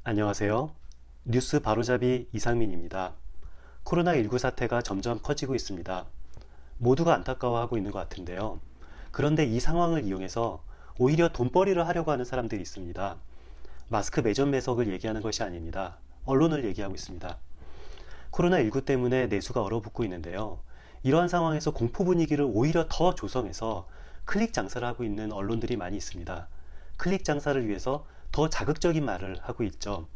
안녕하세요. 뉴스 바로잡이 이상민입니다. 코로나19 사태가 점점 커지고 있습니다. 모두가 안타까워하고 있는 것 같은데요. 그런데 이 상황을 이용해서 오히려 돈벌이를 하려고 하는 사람들이 있습니다. 마스크 매점 매석을 얘기하는 것이 아닙니다. 언론을 얘기하고 있습니다. 코로나19 때문에 내수가 얼어붙고 있는데요. 이러한 상황에서 공포 분위기를 오히려 더 조성해서 클릭 장사를 하고 있는 언론들이 많이 있습니다. 클릭 장사를 위해서 더 자극적인 말을 하고 있죠.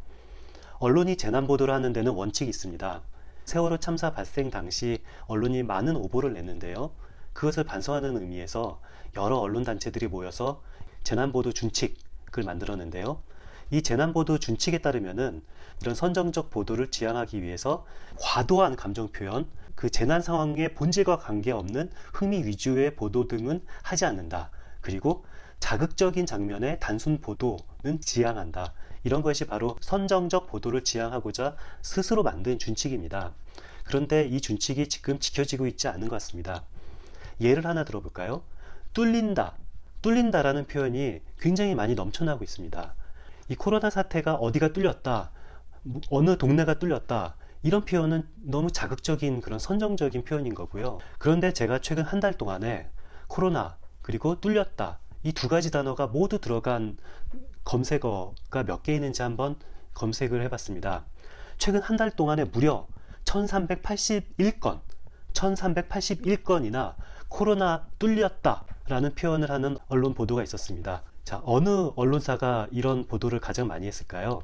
언론이 재난 보도를 하는 데는 원칙이 있습니다. 세월호 참사 발생 당시 언론이 많은 오보를 냈는데요. 그것을 반성하는 의미에서 여러 언론 단체들이 모여서 재난 보도 준칙을 만들었는데요. 이 재난 보도 준칙에 따르면은 이런 선정적 보도를 지향하기 위해서 과도한 감정 표현, 그 재난 상황의 본질과 관계없는 흥미 위주의 보도 등은 하지 않는다. 그리고 자극적인 장면의 단순 보도는 지향한다. 이런 것이 바로 선정적 보도를 지향하고자 스스로 만든 준칙입니다. 그런데 이 준칙이 지금 지켜지고 있지 않은 것 같습니다. 예를 하나 들어볼까요? 뚫린다. 뚫린다라는 표현이 굉장히 많이 넘쳐나고 있습니다. 이 코로나 사태가 어디가 뚫렸다, 어느 동네가 뚫렸다, 이런 표현은 너무 자극적인 그런 선정적인 표현인 거고요. 그런데 제가 최근 한 달 동안에 코로나 그리고 뚫렸다, 이 두 가지 단어가 모두 들어간 검색어가 몇 개 있는지 한번 검색을 해봤습니다. 최근 한 달 동안에 무려 1381건이나 코로나 뚫렸다 라는 표현을 하는 언론 보도가 있었습니다. 자, 어느 언론사가 이런 보도를 가장 많이 했을까요?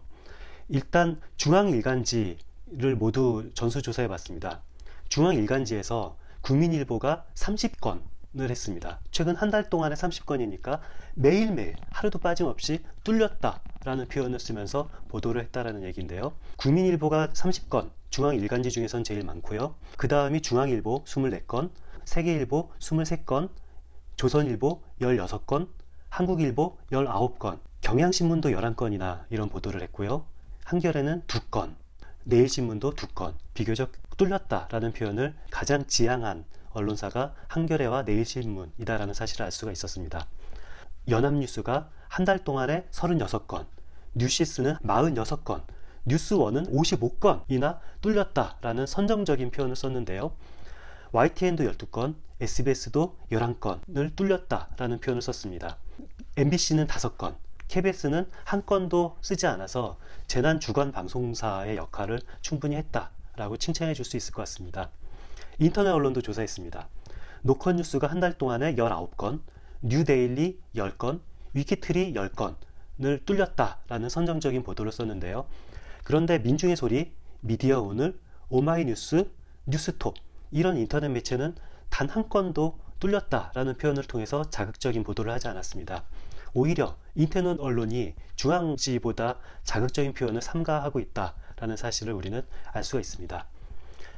일단 중앙일간지를 모두 전수조사해 봤습니다. 중앙일간지에서 국민일보가 30건을 했습니다. 최근 한 달 동안에 30건이니까 매일매일 하루도 빠짐없이 뚫렸다 라는 표현을 쓰면서 보도를 했다라는 얘기인데요. 국민일보가 30건, 중앙일간지 중에선 제일 많고요. 그 다음이 중앙일보 24건, 세계일보 23건, 조선일보 16건, 한국일보 19건, 경향신문도 11건이나 이런 보도를 했고요. 한겨레는 2건, 내일신문도 2건, 비교적 뚫렸다라는 표현을 가장 지향한 언론사가 한겨레와 내일신문이다라는 사실을 알 수가 있었습니다. 연합뉴스가 한 달 동안에 36건, 뉴시스는 46건, 뉴스원은 55건이나 뚫렸다라는 선정적인 표현을 썼는데요. YTN도 12건, SBS도 11건을 뚫렸다라는 표현을 썼습니다. MBC는 5건, KBS는 한 건도 쓰지 않아서 재난 주간 방송사의 역할을 충분히 했다라고 칭찬해 줄 수 있을 것 같습니다. 인터넷 언론도 조사했습니다. 노컷뉴스가 한 달 동안에 19건, 뉴데일리 10건, 위키트리 10건을 뚫렸다라는 선정적인 보도를 썼는데요. 그런데 민중의 소리, 미디어오늘, 오마이뉴스, 뉴스톱 이런 인터넷 매체는 단 한 건도 뚫렸다라는 표현을 통해서 자극적인 보도를 하지 않았습니다. 오히려 인터넷 언론이 중앙지보다 자극적인 표현을 삼가하고 있다라는 사실을 우리는 알 수가 있습니다.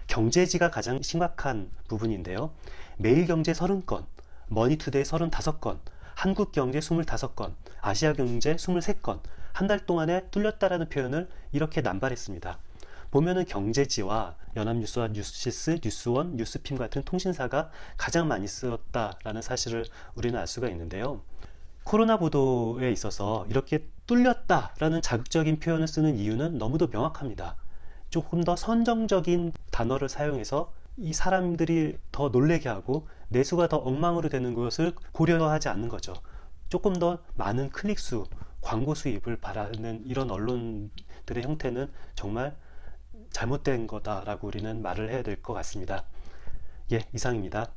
경제지가 가장 심각한 부분인데요. 매일경제 30건, 머니투데이 35건, 한국경제 25건, 아시아경제 23건, 한 달 동안에 뚫렸다라는 표현을 이렇게 남발했습니다. 보면은 경제지와 연합뉴스와 뉴시스, 뉴스원, 뉴스핌 같은 통신사가 가장 많이 쓰였다라는 사실을 우리는 알 수가 있는데요. 코로나 보도에 있어서 이렇게 뚫렸다라는 자극적인 표현을 쓰는 이유는 너무도 명확합니다. 조금 더 선정적인 단어를 사용해서 이 사람들이 더 놀래게 하고 내수가 더 엉망으로 되는 것을 고려하지 않는 거죠. 조금 더 많은 클릭수, 광고 수입을 바라는 이런 언론들의 형태는 정말 잘못된 거다라고 우리는 말을 해야 될 것 같습니다. 예, 이상입니다.